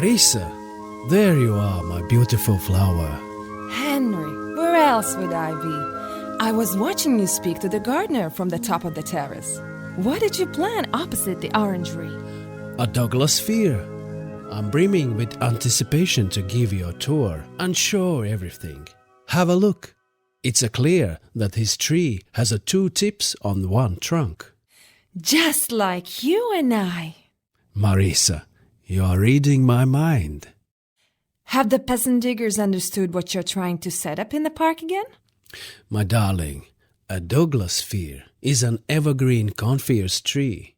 Marisa, there you are, my beautiful flower. Henry, where else would I be? I was watching you speak to the gardener from the top of the terrace. What did you plan opposite the Orangery? A Douglas fir. I'm brimming with anticipation to give you a tour and show everything. Have a look. It's clear that his tree has 2 tips on one trunk. Just like you and I. Marisa, you are reading my mind. Have the peasant diggers understood what you're trying to set up in the park again? My darling, a Douglas fir is an evergreen coniferous tree.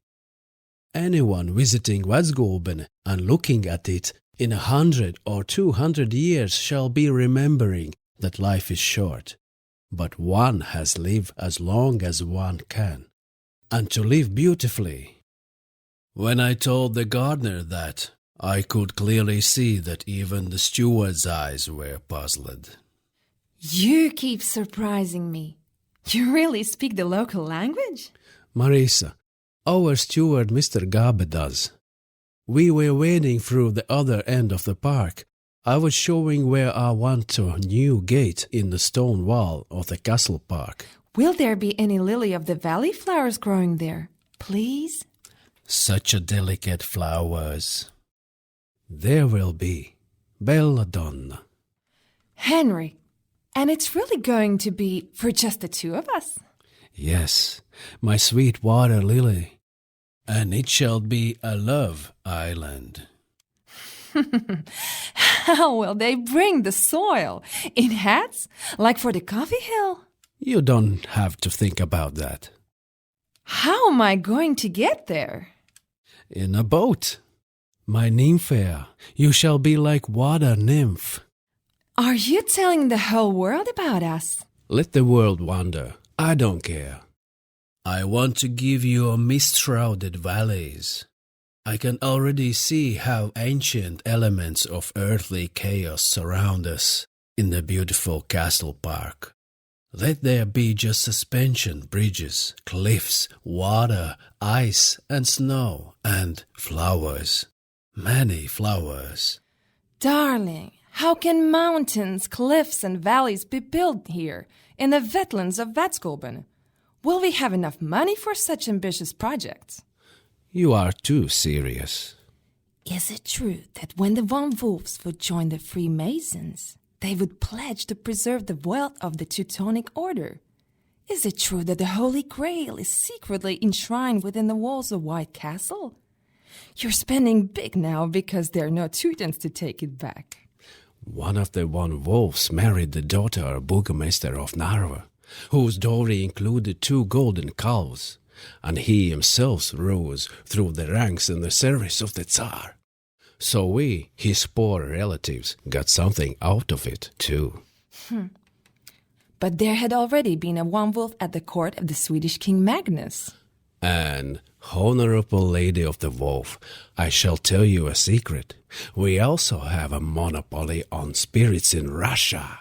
Anyone visiting Vecgulbene and looking at it in 100 or 200 years shall be remembering that life is short, but one has lived as long as one can, and to live beautifully. When I told the gardener that, I could clearly see that even the steward's eyes were puzzled. You keep surprising me. You really speak the local language? Marisa, our steward Mr. Gabe does. We were wading through the other end of the park. I was showing where I want a new gate in the stone wall of the castle park. Will there be any lily of the valley flowers growing there? Please? Such a delicate flowers. There will be. Belladonna. Henry, and it's really going to be for just the 2 of us? Yes, my sweet water lily. And it shall be a love island. How will they bring the soil? In hats? Like for the coffee hill? You don't have to think about that. How am I going to get there? In a boat. My nymphaea, you shall be like water nymph. Are you telling the whole world about us? Let the world wonder. I don't care. I want to give you a mist-shrouded valleys. I can already see how ancient elements of earthly chaos surround us in the beautiful castle park. Let there be just suspension bridges, cliffs, water, ice and snow, and flowers. Many flowers. Darling, how can mountains, cliffs and valleys be built here in the wetlands of Vecgulbene? Will we have enough money for such ambitious projects? You are too serious. Is it true that when the von Wolffs would join the Freemasons, they would pledge to preserve the wealth of the Teutonic Order? Is it true that the Holy Grail is secretly enshrined within the walls of White Castle? You're spending big now because there are no Teutons to take it back. One of the von Wolffs married the daughter of Burgomaster of Narva, whose dowry included 2 golden calves, and he himself rose through the ranks in the service of the Tsar. So we, his poor relatives, got something out of it, too. But there had already been a von Wolff at the court of the Swedish King Magnus. And, honorable lady of the Wolff, I shall tell you a secret. We also have a monopoly on spirits in Russia.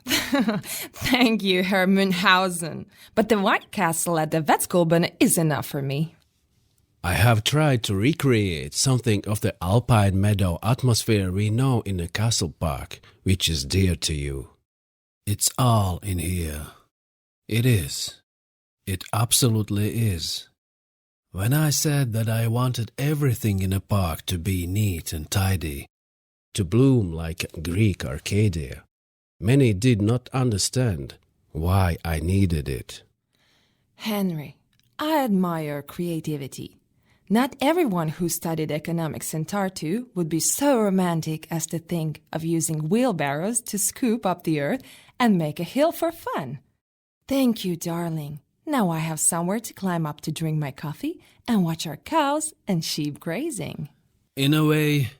Thank you, Herr Münchhausen. But the White Castle at the Vecgulbene is enough for me. I have tried to recreate something of the alpine meadow atmosphere we know in the castle park, which is dear to you. It's all in here. It is. It absolutely is. When I said that I wanted everything in a park to be neat and tidy, to bloom like Greek Arcadia, many did not understand why I needed it. Henry, I admire creativity. Not everyone who studied economics in Tartu would be so romantic as to think of using wheelbarrows to scoop up the earth and make a hill for fun. Thank you, darling. Now I have somewhere to climb up to drink my coffee and watch our cows and sheep grazing. In a way,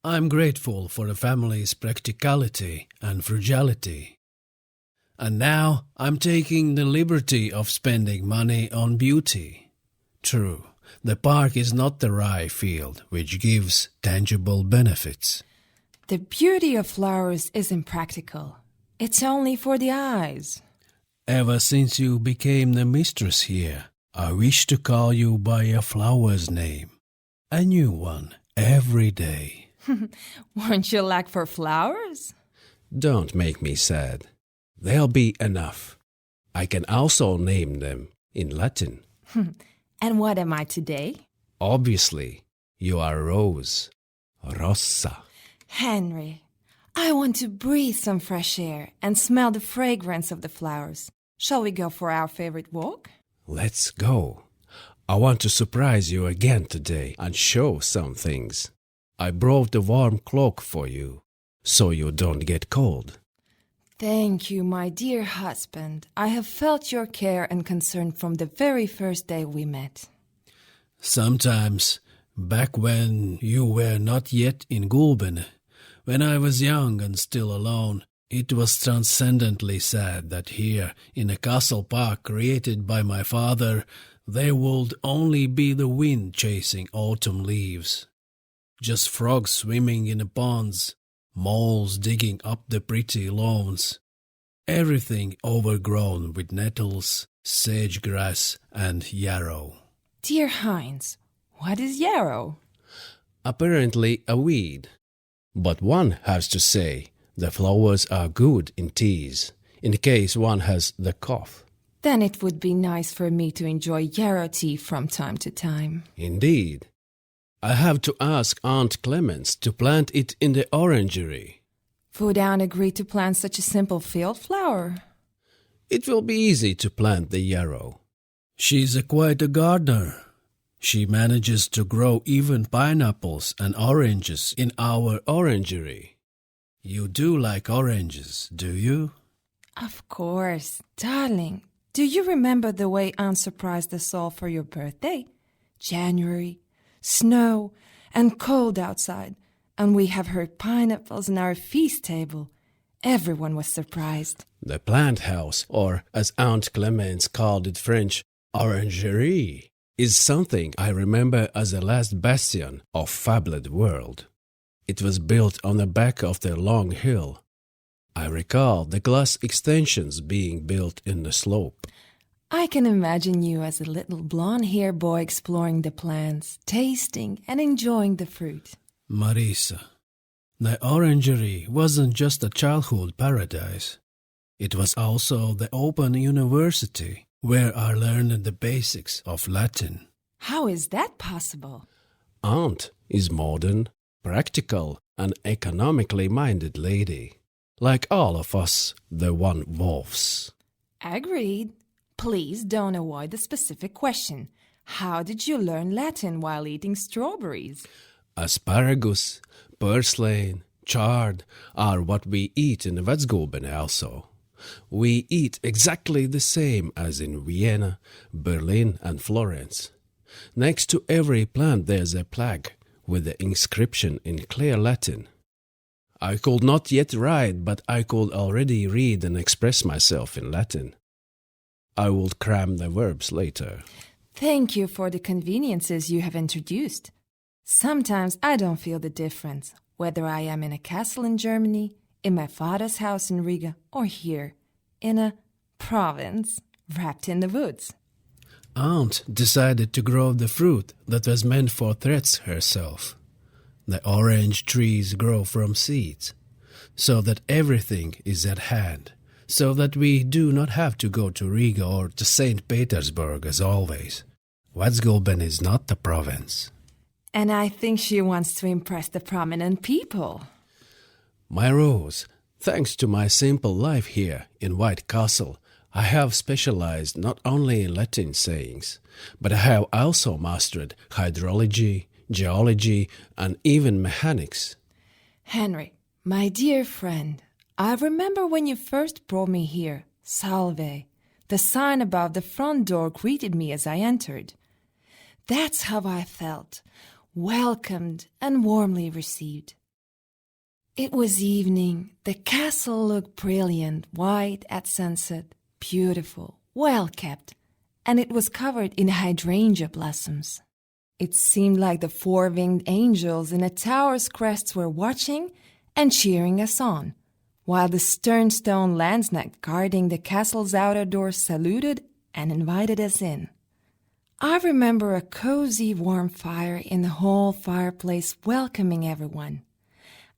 I'm grateful for the family's practicality and frugality. And now I'm taking the liberty of spending money on beauty. True, the park is not the rye field which gives tangible benefits. The beauty of flowers isn't practical. It's only for the eyes. Ever since you became the mistress here, I wish to call you by a flower's name. A new one every day. Won't you lack for flowers? Don't make me sad. There'll be enough. I can also name them in Latin. And what am I today? Obviously, you are Rose. Rossa. Henry, I want to breathe some fresh air and smell the fragrance of the flowers. Shall we go for our favorite walk? Let's go. I want to surprise you again today and show some things. I brought a warm cloak for you, so you don't get cold. Thank you, my dear husband. I have felt your care and concern from the very first day we met. Sometimes, back when you were not yet in Gulbene, when I was young and still alone, it was transcendently sad that here, in a castle park created by my father, there would only be the wind chasing autumn leaves. Just frogs swimming in the ponds, moles digging up the pretty lawns. Everything overgrown with nettles, sage-grass, and yarrow. Dear Heinz, what is yarrow? Apparently a weed. But one has to say, the flowers are good in teas, in case one has the cough. Then it would be nice for me to enjoy yarrow tea from time to time. Indeed. I have to ask Aunt Clemence to plant it in the orangery. Would Aunt agree to plant such a simple field flower? It will be easy to plant the yarrow. She's quite a gardener. She manages to grow even pineapples and oranges in our orangery. You do like oranges, do you? Of course, darling. Do you remember the way Aunt surprised us all for your birthday? January, snow, and cold outside, and we have her pineapples on our feast table. Everyone was surprised. The plant house, or as Aunt Clemence called it French, orangery, is something I remember as the last bastion of fabled world. It was built on the back of the long hill. I recall the glass extensions being built in the slope. I can imagine you as a little blonde-haired boy exploring the plants, tasting and enjoying the fruit. Marisa, the orangery wasn't just a childhood paradise. It was also the open university where I learned the basics of Latin. How is that possible? Aunt is modern, practical, and economically minded lady. Like all of us, the Von Wolffs. Agreed. Please don't avoid the specific question. How did you learn Latin while eating strawberries? Asparagus, purslane, chard are what we eat in Vecgulbene also. We eat exactly the same as in Vienna, Berlin, and Florence. Next to every plant there's a plaque with the inscription in clear Latin. I could not yet write, but I could already read and express myself in Latin. I will cram the verbs later. Thank you for the conveniences you have introduced. Sometimes I don't feel the difference, whether I am in a castle in Germany, in my father's house in Riga, or here, in a province wrapped in the woods. Aunt decided to grow the fruit that was meant for threads herself. The orange trees grow from seeds, so that everything is at hand, so that we do not have to go to Riga or to St. Petersburg as always. Vecgulbene is not a province. And I think she wants to impress the prominent people. My Rose, thanks to my simple life here in White Castle, I have specialized not only in Latin sayings, but I have also mastered hydrology, geology, and even mechanics. Henry, my dear friend, I remember when you first brought me here, Salve. The sign above the front door greeted me as I entered. That's how I felt, welcomed and warmly received. It was evening. The castle looked brilliant, white at sunset, beautiful, well kept, and it was covered in hydrangea blossoms. It seemed like the four-winged angels in a tower's crests were watching and cheering us on, while the stern stone lanzknecht guarding the castle's outer doors saluted and invited us in. I remember a cozy, warm fire in the hall fireplace welcoming everyone.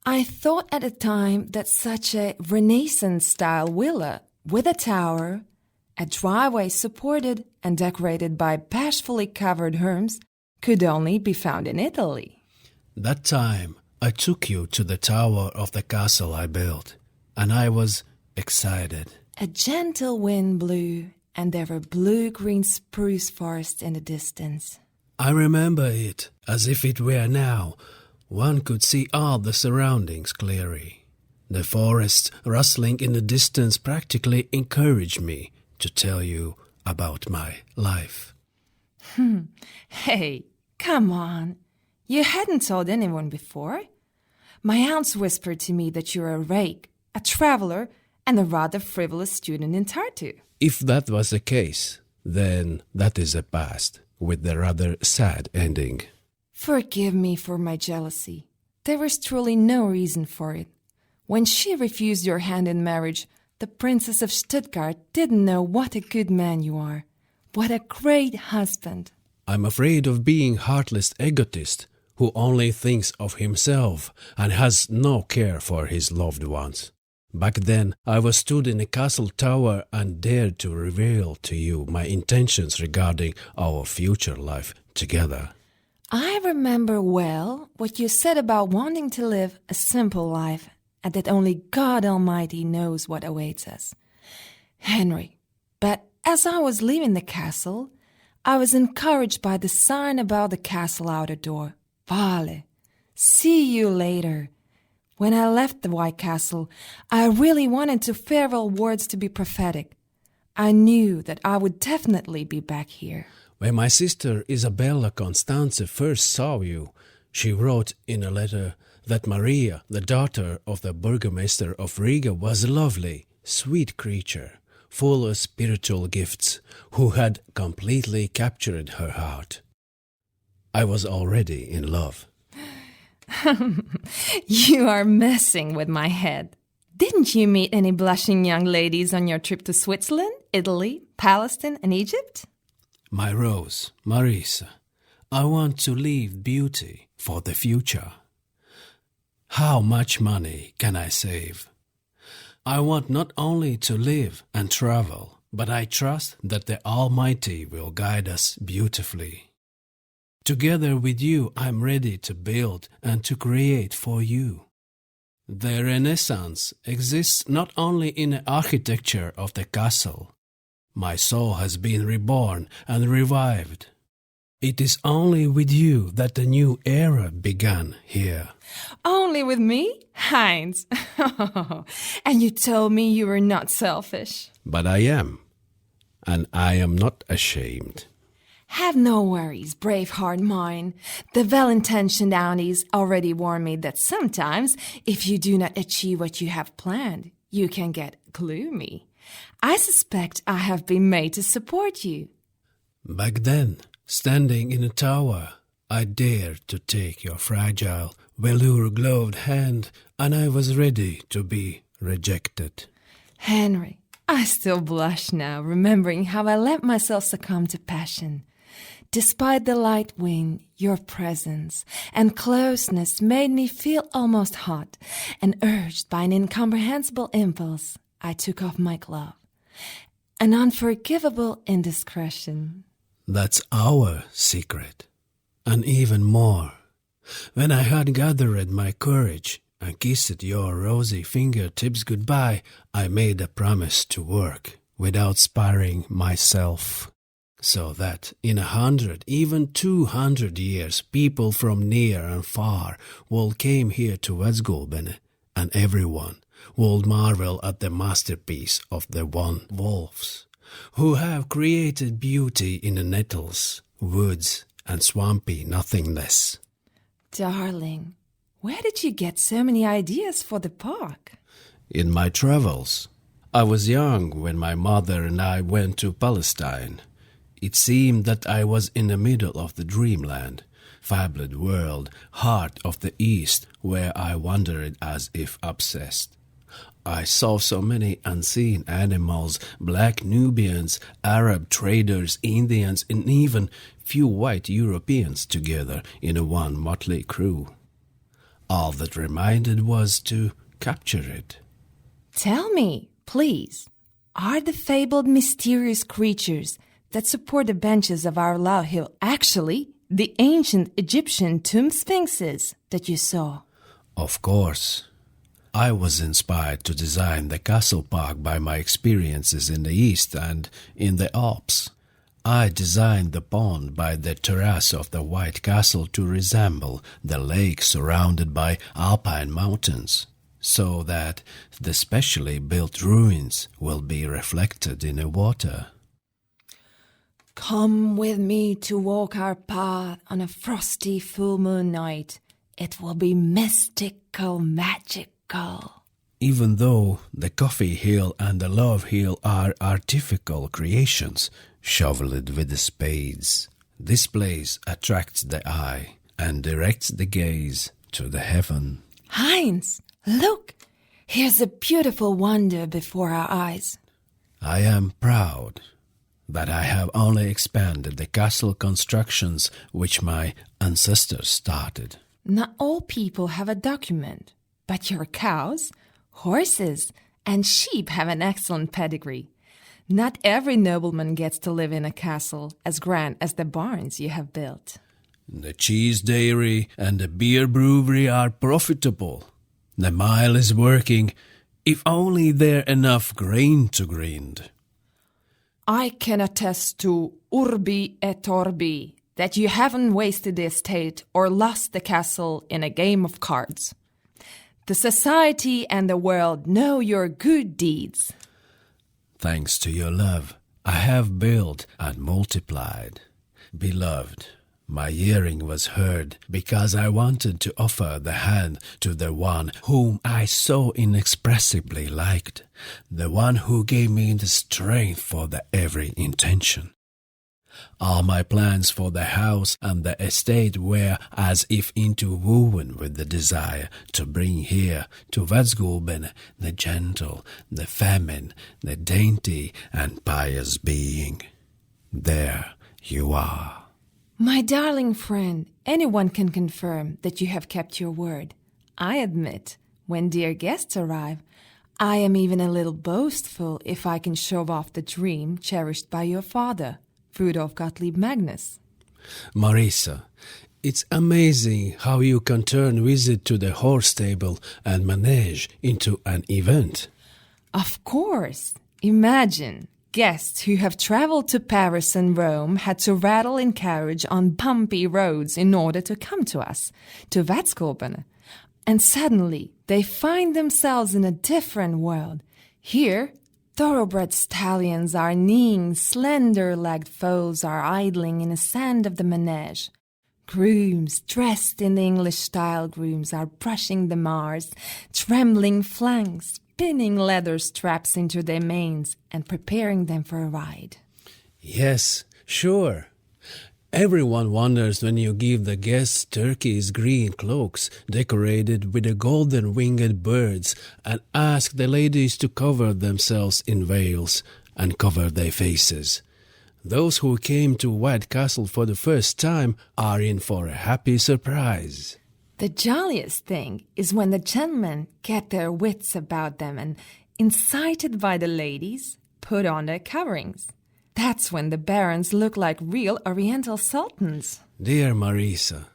I thought at the time that such a Renaissance-style villa with a tower, a driveway supported and decorated by bashfully covered herms could only be found in Italy. That time I took you to the tower of the castle I built, and I was excited. A gentle wind blew, and there were blue-green spruce forests in the distance. I remember it as if it were now. One could see all the surroundings clearly. The forests rustling in the distance practically encouraged me to tell you about my life. Hey, come on. You hadn't told anyone before. My aunts whispered to me that you're a rake, a traveler, and a rather frivolous student in Tartu. If that was the case, then that is a past, with the rather sad ending. Forgive me for my jealousy. There was truly no reason for it. When she refused your hand in marriage, the Princess of Stuttgart didn't know what a good man you are. What a great husband. I'm afraid of being heartless egotist who only thinks of himself and has no care for his loved ones. Back then, I was stood in a castle tower and dared to reveal to you my intentions regarding our future life together. I remember well what you said about wanting to live a simple life and that only God Almighty knows what awaits us. Henry, but as I was leaving the castle, I was encouraged by the sign about the castle outer door. Vale, see you later. When I left the White Castle, I really wanted the farewell words to be prophetic. I knew that I would definitely be back here. When my sister Isabella Constanze first saw you, she wrote in a letter that Maria, the daughter of the Burgomaster of Riga, was a lovely, sweet creature, full of spiritual gifts, who had completely captured her heart. I was already in love. You are messing with my head. Didn't you meet any blushing young ladies on your trip to Switzerland, Italy, Palestine, and Egypt? My rose, Marisa, I want to leave beauty for the future. How much money can I save? I want not only to live and travel, but I trust that the Almighty will guide us beautifully. Together with you, I'm ready to build and to create for you. The Renaissance exists not only in the architecture of the castle. My soul has been reborn and revived. It is only with you that the new era began here. Only with me? Heinz. And you told me you were not selfish. But I am, and I am not ashamed. Have no worries, brave heart mine. The well-intentioned aunties already warned me that sometimes, if you do not achieve what you have planned, you can get gloomy. I suspect I have been made to support you. Back then, standing in a tower, I dared to take your fragile, velour-gloved hand, and I was ready to be rejected. Henry, I still blush now, remembering how I let myself succumb to passion. Despite the light wind, your presence and closeness made me feel almost hot, and urged by an incomprehensible impulse, I took off my glove. An unforgivable indiscretion. That's our secret, and even more. When I had gathered my courage and kissed your rosy fingertips goodbye, I made a promise to work without sparing myself, so that in 100, even 200 years, people from near and far will came here to Vecgulbene, and everyone will marvel at the masterpiece of the von Wolffs, who have created beauty in the nettles, woods, and swampy nothingness. Darling, where did you get so many ideas for the park? In my travels. I was young when my mother and I went to Palestine. It seemed that I was in the middle of the dreamland, fabled world, heart of the East, where I wandered as if obsessed. I saw so many unseen animals, black Nubians, Arab traders, Indians, and even few white Europeans together in a one motley crew. All that remained was to capture it. Tell me, please, are the fabled mysterious creatures that support the benches of our Low Hill actually the ancient Egyptian tomb sphinxes that you saw? Of course. I was inspired to design the castle park by my experiences in the East and in the Alps. I designed the pond by the terrace of the White Castle to resemble the lake surrounded by alpine mountains, so that the specially built ruins will be reflected in the water. Come with me to walk our path on a frosty full moon night. It will be mystical, magical. Even though the Coffee Hill and the Love Hill are artificial creations, shoveled with the spades, this place attracts the eye and directs the gaze to the heaven. Heinz, look! Here's a beautiful wonder before our eyes. I am proud that I have only expanded the castle constructions which my ancestors started. Not all people have a document, but your cows, horses, and sheep have an excellent pedigree. Not every nobleman gets to live in a castle as grand as the barns you have built. The cheese dairy and the beer brewery are profitable. The mile is working, if only there enough grain to grind. I can attest to urbi et orbi that you haven't wasted the estate or lost the castle in a game of cards. The society and the world know your good deeds. Thanks to your love, I have built and multiplied. Beloved, my yearning was heard because I wanted to offer the hand to the one whom I so inexpressibly liked, the one who gave me the strength for the every intention. All my plans for the house and the estate were as if interwoven with the desire to bring here to Vecgulbene the gentle, the feminine, the dainty and pious being. There you are. My darling friend, anyone can confirm that you have kept your word. I admit, when dear guests arrive, I am even a little boastful if I can show off the dream cherished by your father, Rudolf Gottlieb Magnus. Marisa, it's amazing how you can turn visit to the horse stable and manege into an event. Of course. Imagine, guests who have traveled to Paris and Rome had to rattle in carriage on bumpy roads in order to come to us, to Vecgulbene. And suddenly they find themselves in a different world. Here, thoroughbred stallions are kneeing, slender-legged foals are idling in the sand of the manege. Grooms, dressed in the English-style grooms, are brushing the mares, trembling flanks, spinning leather straps into their manes, and preparing them for a ride. Yes, sure. Everyone wonders when you give the guests turquoise green cloaks decorated with the golden winged birds and ask the ladies to cover themselves in veils and cover their faces. Those who came to White Castle for the first time are in for a happy surprise. The jolliest thing is when the gentlemen get their wits about them and, incited by the ladies, put on their coverings. That's when the barons look like real Oriental sultans. Dear Marisa,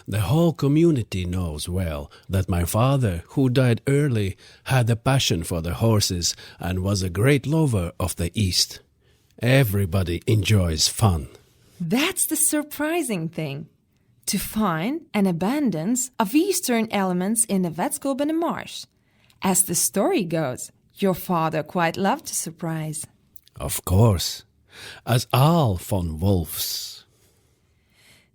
the whole community knows well that my father, who died early, had a passion for the horses and was a great lover of the East. Everybody enjoys fun. That's the surprising thing. To find an abundance of Eastern elements in the Vecgulbene marsh. As the story goes, your father quite loved to surprise. Of course, as all von Wolffs.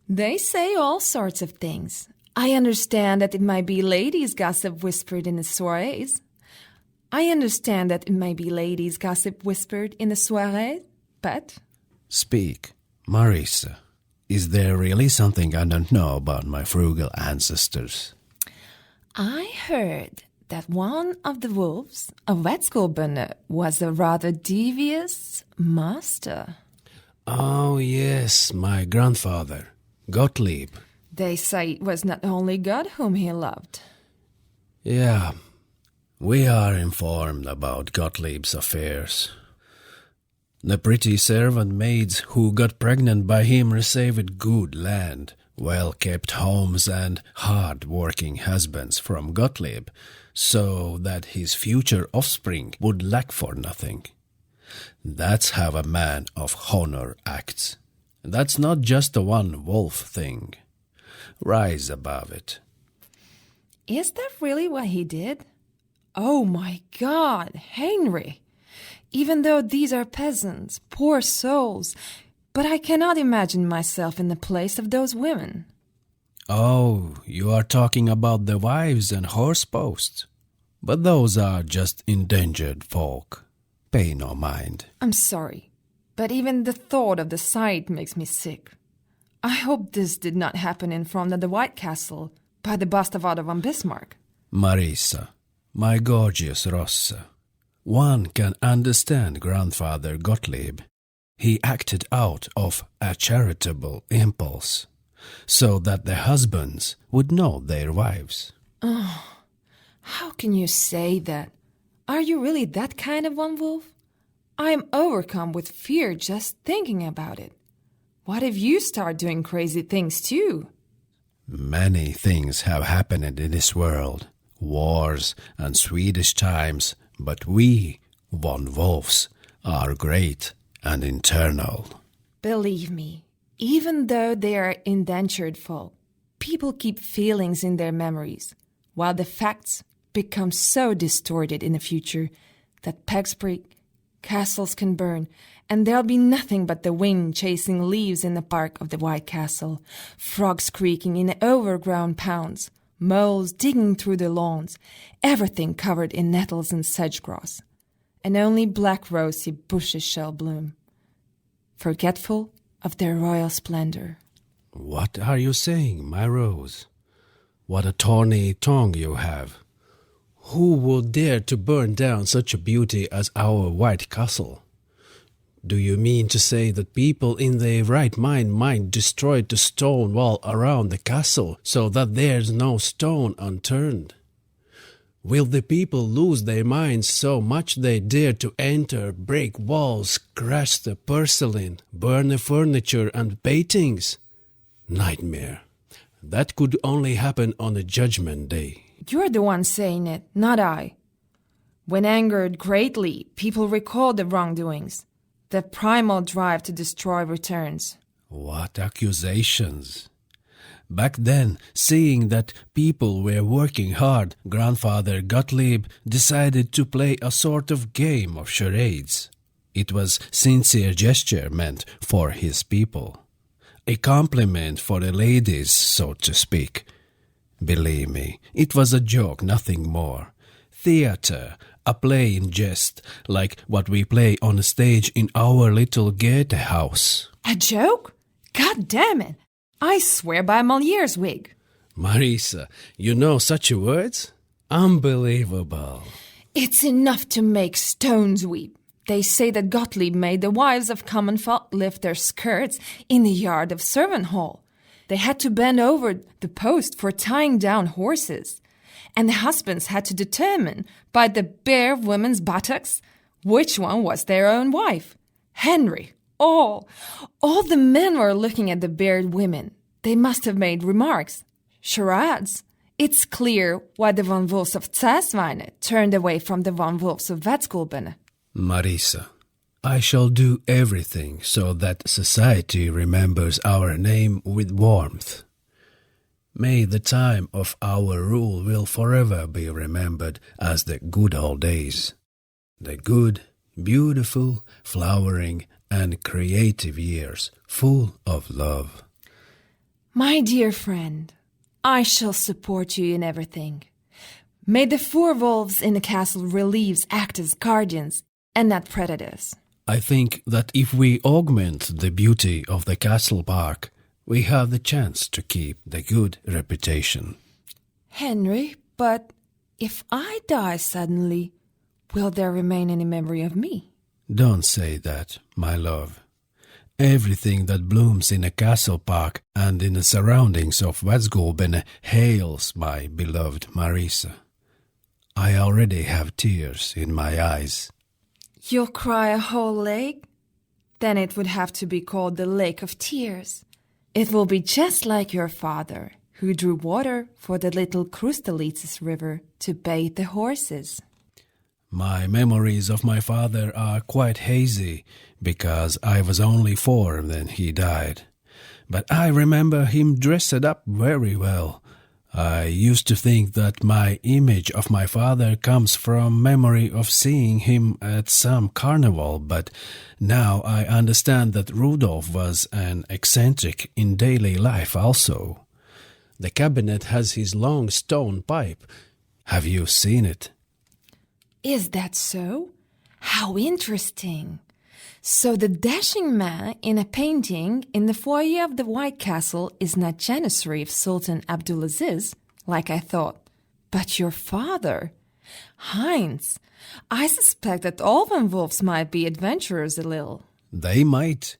They say all sorts of things. I understand that it might be ladies' gossip whispered in the soirees. But... Speak, Marisa. Is there really something I don't know about my frugal ancestors? I heard that one of the wolves of Vecgulbene was a rather devious master. Oh, yes, my grandfather, Gottlieb. They say it was not only God whom he loved. Yeah, we are informed about Gottlieb's affairs. The pretty servant maids who got pregnant by him received good land, well-kept homes and hard-working husbands from Gottlieb, so that his future offspring would lack for nothing. That's how a man of honor acts. That's not just a one Wolff thing. Rise above it. Is that really what he did? Oh my God, Henry! Even though these are peasants, poor souls, but I cannot imagine myself in the place of those women. Oh, you are talking about the wives and horse posts. But those are just endangered folk. Pay no mind. I'm sorry, but even the thought of the sight makes me sick. I hope this did not happen in front of the White Castle, by the bust of Otto von Bismarck. Marisa, my gorgeous Rossa, one can understand Grandfather Gottlieb. He acted out of a charitable impulse, so that the husbands would know their wives. Oh, how can you say that? Are you really that kind of one, Wolff? I am overcome with fear just thinking about it. What if you start doing crazy things too? Many things have happened in this world, wars and Swedish times, but we, von Wolffs, are great and eternal. Believe me, even though they are indentured folk, people keep feelings in their memories, while the facts become so distorted in the future that pegs break, castles can burn, and there'll be nothing but the wind chasing leaves in the park of the White Castle, frogs creaking in the overgrown ponds, moles digging through the lawns, everything covered in nettles and sedge-grass, and only black rosy bushes shall bloom, forgetful of their royal splendor. What are you saying, my rose? What a tawny tongue you have. Who would dare to burn down such a beauty as our White Castle? Do you mean to say that people in their right mind might destroy the stone wall around the castle so that there's no stone unturned? Will the people lose their minds so much they dare to enter, break walls, crash the porcelain, burn the furniture and paintings? Nightmare. That could only happen on a judgment day. You're the one saying it, not I. When angered greatly, people recall the wrongdoings. The primal drive to destroy returns. What accusations! Back then, seeing that people were working hard, Grandfather Gottlieb decided to play a sort of game of charades. It was sincere gesture meant for his people. A compliment for the ladies, so to speak. Believe me, it was a joke, nothing more. Theatre, a play in jest, like what we play on a stage in our little Goethe house. A joke? God damn it! I swear by Moliere's wig. Marisa, you know such words? Unbelievable. It's enough to make stones weep. They say that Gottlieb made the wives of common folk lift their skirts in the yard of servant hall. They had to bend over the post for tying down horses. And the husbands had to determine, by the bare women's buttocks, which one was their own wife. Henry, all the men were looking at the bared women. They must have made remarks. Charades. It's clear why the von Wolffs of Zasweine turned away from the von Wolffs of Vecgulbene. Marisa, I shall do everything so that society remembers our name with warmth. May the time of our rule will forever be remembered as the good old days. The good, beautiful, flowering, and creative years, full of love. My dear friend, I shall support you in everything. May the four wolves in the castle reliefs act as guardians and not predators. I think that if we augment the beauty of the castle park, we have the chance to keep the good reputation. Henry, but if I die suddenly, will there remain any memory of me? Don't say that, my love. Everything that blooms in a castle park and in the surroundings of Vecgulbene hails my beloved Marisa. I already have tears in my eyes. You'll cry a whole lake? Then it would have to be called the Lake of Tears. It will be just like your father, who drew water for the little Krustalitsis River to bathe the horses. My memories of my father are quite hazy because I was only 4 when he died. But I remember him dressed up very well. I used to think that my image of my father comes from memory of seeing him at some carnival, but now I understand that Rudolf was an eccentric in daily life also. The cabinet has his long stone pipe. Have you seen it? Is that so? How interesting! So the dashing man in a painting in the foyer of the White Castle is not Janissary of Sultan Abdulaziz, like I thought, but your father. Heinz, I suspect that all von Wolffs might be adventurers a little. They might.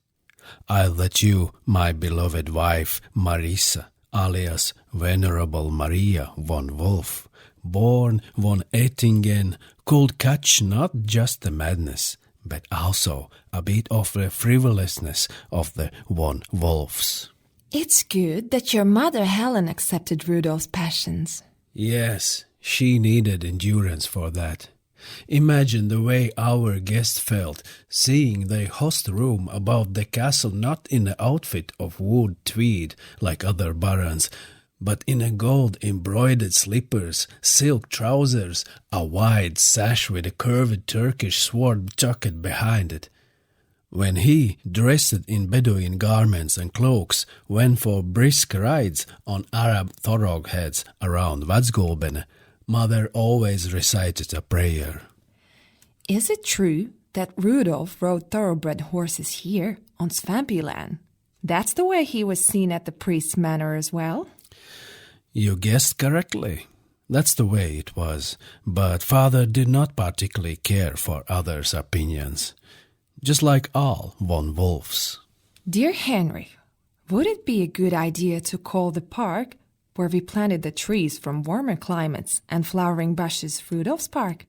I'll let you, my beloved wife, Marisa, alias Venerable Maria von Wolff, born von Ettingen, could catch not just the madness, but also a bit of the frivolousness of the von Wolffs. It's good that your mother Helen accepted Rudolf's passions. Yes, she needed endurance for that. Imagine the way our guest felt, seeing the host room above the castle not in the outfit of wood tweed like other barons, but in a gold-embroidered slippers, silk trousers, a wide sash with a curved Turkish sword tucked behind it. When he, dressed in Bedouin garments and cloaks, went for brisk rides on Arab thoroughheads around Vecgulbene, Mother always recited a prayer. Is it true that Rudolf rode thoroughbred horses here on Svampyland? That's the way he was seen at the priest's manor as well? You guessed correctly. That's the way it was, but Father did not particularly care for others' opinions, just like all von Wolffs. Dear Henry, would it be a good idea to call the park where we planted the trees from warmer climates and flowering bushes Rudolf's Park?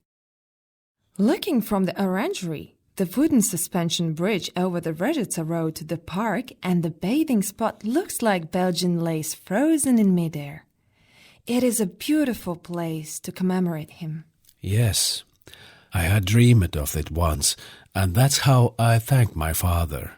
Looking from the Orangery, the wooden suspension bridge over the Regica Road to the park and the bathing spot looks like Belgian lace frozen in midair. It is a beautiful place to commemorate him. Yes, I had dreamed of it once, and that's how I thank my father.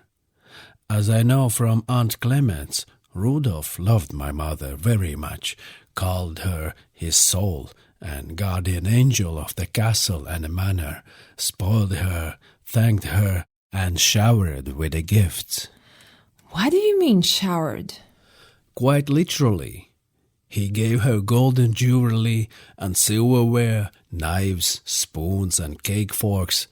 As I know from Aunt Clemence, Rudolf loved my mother very much, called her his soul and guardian angel of the castle and the manor, spoiled her, thanked her, and showered with the gifts. What do you mean showered? Quite literally. He gave her golden jewelry and silverware, knives, spoons, and cake forks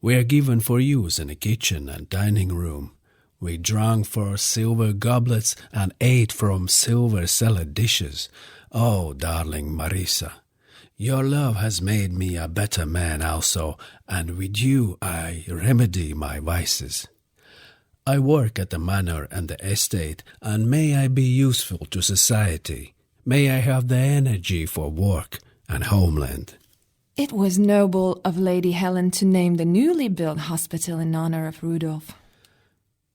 were given for use in the kitchen and dining room. We drank for silver goblets and ate from silver salad dishes. Oh, darling Marisa, your love has made me a better man also, and with you I remedy my vices. I work at the manor and the estate, and may I be useful to society. May I have the energy for work and homeland. It was noble of Lady Helen to name the newly built hospital in honor of Rudolf.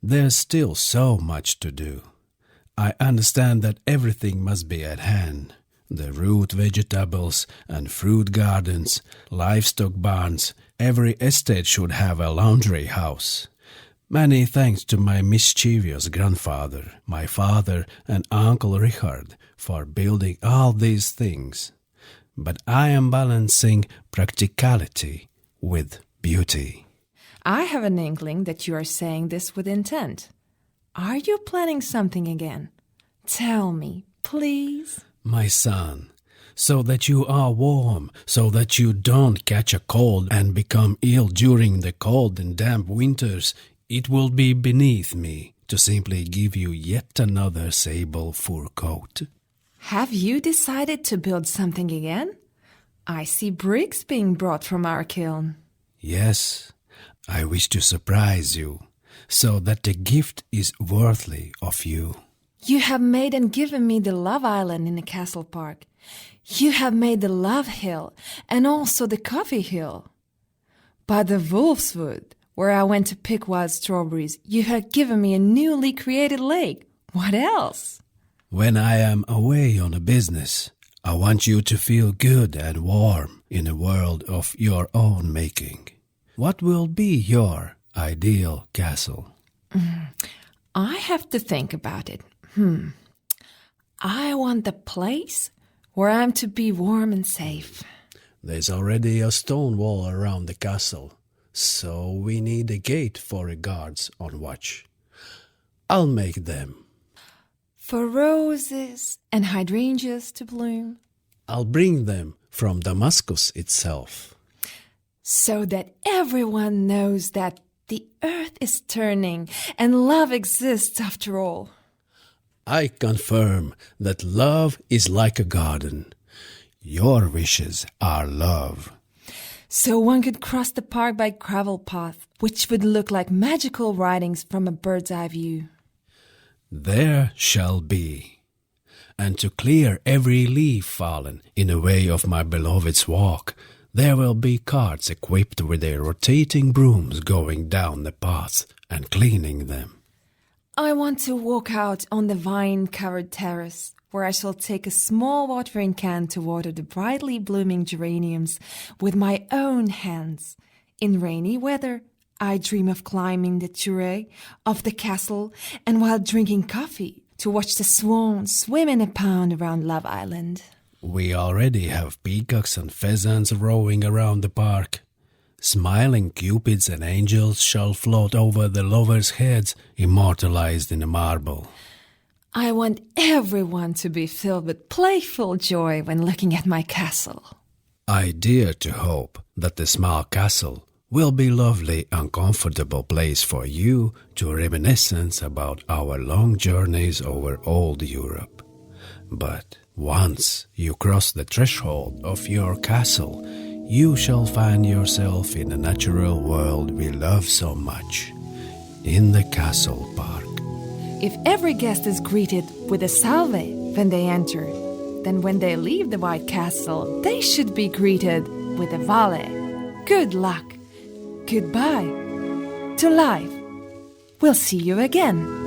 There's still so much to do. I understand that everything must be at hand. The root vegetables and fruit gardens, livestock barns, every estate should have a laundry house. Many thanks to my mischievous grandfather, my father, and Uncle Richard for building all these things. But I am balancing practicality with beauty. I have an inkling that you are saying this with intent. Are you planning something again? Tell me, please. My son, so that you are warm, so that you don't catch a cold and become ill during the cold and damp winters, it will be beneath me to simply give you yet another sable fur coat. Have you decided to build something again? I see bricks being brought from our kiln. Yes, I wish to surprise you. so that the gift is worthy of you. You have made and given me the Love Island in the castle park. You have made the Love Hill and also the Coffee Hill. By the Wolf's Wood, where I went to pick wild strawberries, you have given me a newly created lake. What else? When I am away on a business, I want you to feel good and warm in a world of your own making. What will be your ideal castle? I have to think about it. I want a place where I'm to be warm and safe. There's already a stone wall around the castle, so we need a gate for the guards on watch. I'll make them. For roses and hydrangeas to bloom. I'll bring them from Damascus itself. So that everyone knows that the earth is turning and love exists after all. I confirm that love is like a garden. Your wishes are love. So one could cross the park by gravel path, which would look like magical writings from a bird's eye view. There shall be. And to clear every leaf fallen in the way of my beloved's walk, there will be carts equipped with their rotating brooms going down the paths and cleaning them. I want to walk out on the vine-covered terrace, where I shall take a small watering can to water the brightly blooming geraniums with my own hands. In rainy weather, I dream of climbing the turret of the castle, and while drinking coffee, to watch the swans swim in a pond around Love Island. We already have peacocks and pheasants rowing around the park. Smiling cupids and angels shall float over the lovers' heads, immortalized in marble. I want everyone to be filled with playful joy when looking at my castle. I dare to hope that the small castle will be a lovely and comfortable place for you to reminisce about our long journeys over old Europe. But once you cross the threshold of your castle, you shall find yourself in the natural world we love so much, in the castle park. If every guest is greeted with a salve when they enter, then when they leave the White Castle, they should be greeted with a vale. Good luck. Goodbye. To life. We'll see you again.